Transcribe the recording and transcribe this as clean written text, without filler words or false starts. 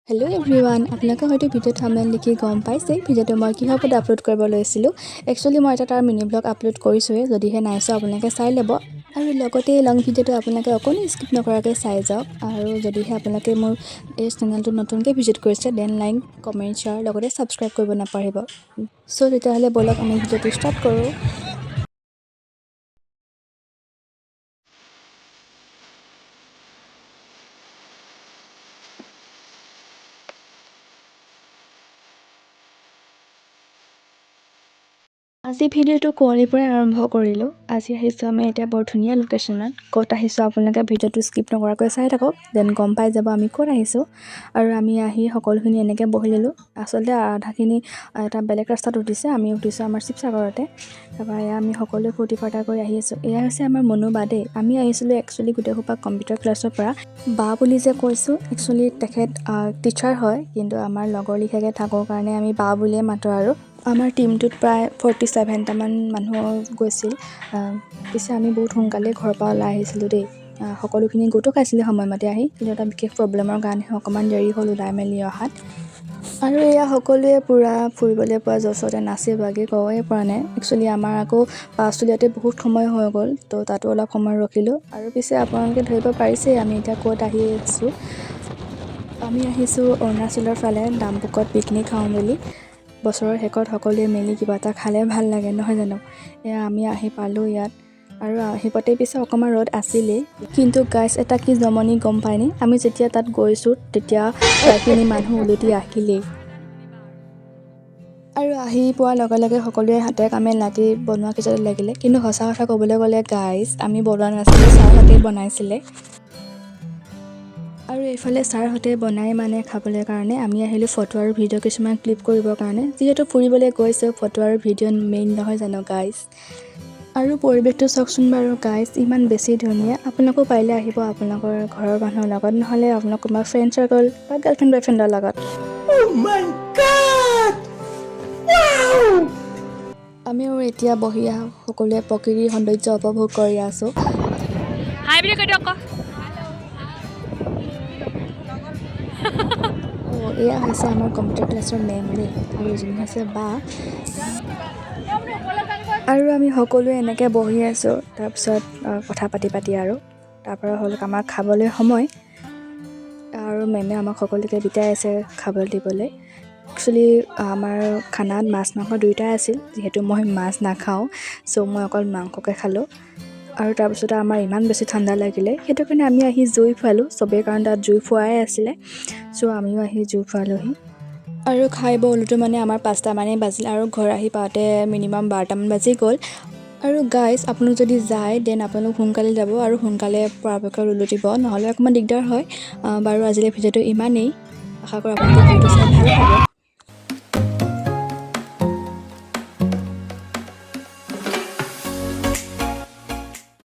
Hello' everyone, আপোনালোকে হয়তো video' thumbnail দেখি গম পাইছে ভিডিঅ'টো মই কিহৰ ওপৰত আপলোড কৰিব লৈছিলোঁ। একচুৱেলি মই এটা তাৰ মিনি ব্লগ আপলোড কৰিছোঁৱে, যদিহে নাই চোৱা আপোনালোকে চাই ল'ব। আৰু লগতে এই লং ভিডিঅ'টো আপোনালোকে অকণো স্কিপ নকৰাকৈ চাই যাওক। আৰু যদিহে আপোনালোকে মোৰ এই চেনেলটো নতুনকৈ ভিজিট কৰিছে দেন লাইক, কমেণ্ট, শ্বেয়াৰ লগতে ছাবস্ক্ৰাইব কৰিব নাপাহৰিব। চ' তেতিয়াহ'লে ব'লক আমি ভিডিঅ'টো ষ্টাৰ্ট কৰোঁ। আজি ভিডিঅ'টো কুঁৱলীৰ পৰাই আৰম্ভ কৰিলোঁ। আজি আহিছোঁ আমি এতিয়া বৰ ধুনীয়া লোকেশ্যনত। ক'ত আহিছোঁ আপোনালোকে ভিডিঅ'টো স্কিপ নকৰাকৈ চাই থাকক, দেন গম পাই যাব আমি ক'ত আহিছোঁ। আৰু আমি আহি সকলোখিনি এনেকৈ বহি ল'লোঁ। আচলতে আধাখিনি এটা বেলেগ ৰাস্তাত উঠিছে, আমি উঠিছোঁ আমাৰ শিৱসাগৰতে। তাৰপৰা এয়া আমি সকলোৱে ফূৰ্তি ফাৰ্তা কৰি আহি আছোঁ। এয়া হৈছে আমাৰ মনো বা দেই। আমি আহিছিলোঁ একচুৱেলি গোটেইসোপা কম্পিউটাৰ ক্লাছৰ পৰা। বা বুলি যে কৈছোঁ, একচুৱেলি তেখেত টিচাৰ হয়, কিন্তু আমাৰ লগৰ লিখিয়াকৈ থাকোঁ কাৰণে আমি বা বুলিয়ে মাতোঁ আৰু। আমাৰ টীমটোত প্ৰায় 47টামান মানুহ গৈছিল। পিছে আমি বহুত সোনকালে ঘৰৰ পৰা ওলাই আহিছিলোঁ দেই। সকলোখিনি গোটো খাইছিলে সময়মতে আহি, কিন্তু এটা বিশেষ প্ৰব্লেমৰ কাৰণে অকণমান দেৰি হ'ল ওলাই মেলি অহাত। আৰু এয়া সকলোৱে পূৰা ফুৰিবলৈ পোৱা য'চতে নাচি বাগি ক'বই পৰা নাই। একচুৱেলি আমাৰ আকৌ বাছ উলিয়াওঁতে বহুত সময় হৈ গ'ল, তো তাতো অলপ সময় ৰখিলোঁ। আৰু পিছে আপোনালোকে ধৰিব পাৰিছেই আমি এতিয়া ক'ত আহি আছোঁ। আমি আহিছোঁ অৰুণাচলৰ ফালে ডাম্বুকত পিকনিক খাওঁ বুলি। বছৰৰ শেষত সকলোৱে মিলি কিবা এটা খালে ভাল লাগে, নহয় জানো? এয়া আমি আহি পালোঁ ইয়াত। আৰু আহি পাওঁতে পিছে অকণমান ৰ'দ আছিলেই, কিন্তু গাইজ এটা কি জমনি গম পায়নে? আমি যেতিয়া তাত গৈছোঁ তেতিয়া প্ৰায়খিনি মানুহ উলটি আহিলেই। আৰু আহি পোৱাৰ লগে লগে সকলোৱে হাতে কামে লাগি বনোৱা কিছুমান লাগিলে, কিন্তু সঁচা কথা ক'বলৈ গ'লে গাইজ আমি বনোৱা নাছিলোঁ, ছাৰহঁতেই বনাইছিলে। আৰু এইফালে ছাৰহঁতে বনাই মানে খাবলৈ কাৰণে আমি আহিলোঁ ফটো আৰু ভিডিঅ' কিছুমান ক্লিপ কৰিবৰ কাৰণে। যিহেতু ফুৰিবলৈ গৈছোঁ, ফটো আৰু ভিডিঅ' মেইন নহয় জানো গাইজ। আৰু পৰিৱেশটো চাওকচোন বাৰু গাইজ, ইমান বেছি ধুনীয়া। আপোনালোকো পাৰিলে আহিব আপোনালোকৰ ঘৰৰ মানুহৰ লগত, নহ'লে আপোনালোকৰ কোনোবা ফ্ৰেণ্ড চাৰ্কল বা গাৰ্লফ্ৰেণ্ড বয়ফ্ৰেণ্ডৰ লগত। আমিও এতিয়া বহি সকলোৱে প্ৰকৃতিৰ সৌন্দৰ্য উপভোগ কৰি আছোঁ। এয়া হৈছে আমাৰ কম্পিউটাৰ ক্লাছৰ মেম দেই, আৰু এজনী হৈছে বা। আৰু আমি সকলোৱে এনেকৈ বহি আছোঁ, তাৰপিছত কথা পাতি আৰু তাৰপৰা হ'ল আমাৰ খাবলৈ সময়। আৰু মেমে আমাক সকলোকে বিতাই আছে খাবলৈ দিবলৈ। একচুৱেলি আমাৰ খানাত মাছ মাংস দুয়োটাই আছিল, যিহেতু মই মাছ নাখাওঁ, চ' মই অকল মাংসকে খালোঁ। আৰু তাৰপিছতে আমাৰ ইমান বেছি ঠাণ্ডা লাগিলে, সেইটো কাৰণে আমি আহি জুই ফুৱালোঁ চবেই, কাৰণ তাত জুই ফুৱাই আছিলে। চ' আমিও আহি জুই ফুৱালোহি। আৰু খাই বৈ ওলোতে মানে আমাৰ 5টামানেই বাজিল, আৰু ঘৰ আহি পাওঁতে মিনিমাম 12টামান বাজি গ'ল। আৰু গাইজ আপোনালোক যদি যায় দেন আপোনালোক সোনকালে যাব আৰু সোনকালে পৰাপক্ষত উলটিব, নহ'লে অকণমান দিগদাৰ হয়। বাৰু আজিলৈ ভিডিঅ'টো ইমানেই। আশা কৰোঁ আপোনালোকে ভিডিঅ'টো চাই ভাল পাব।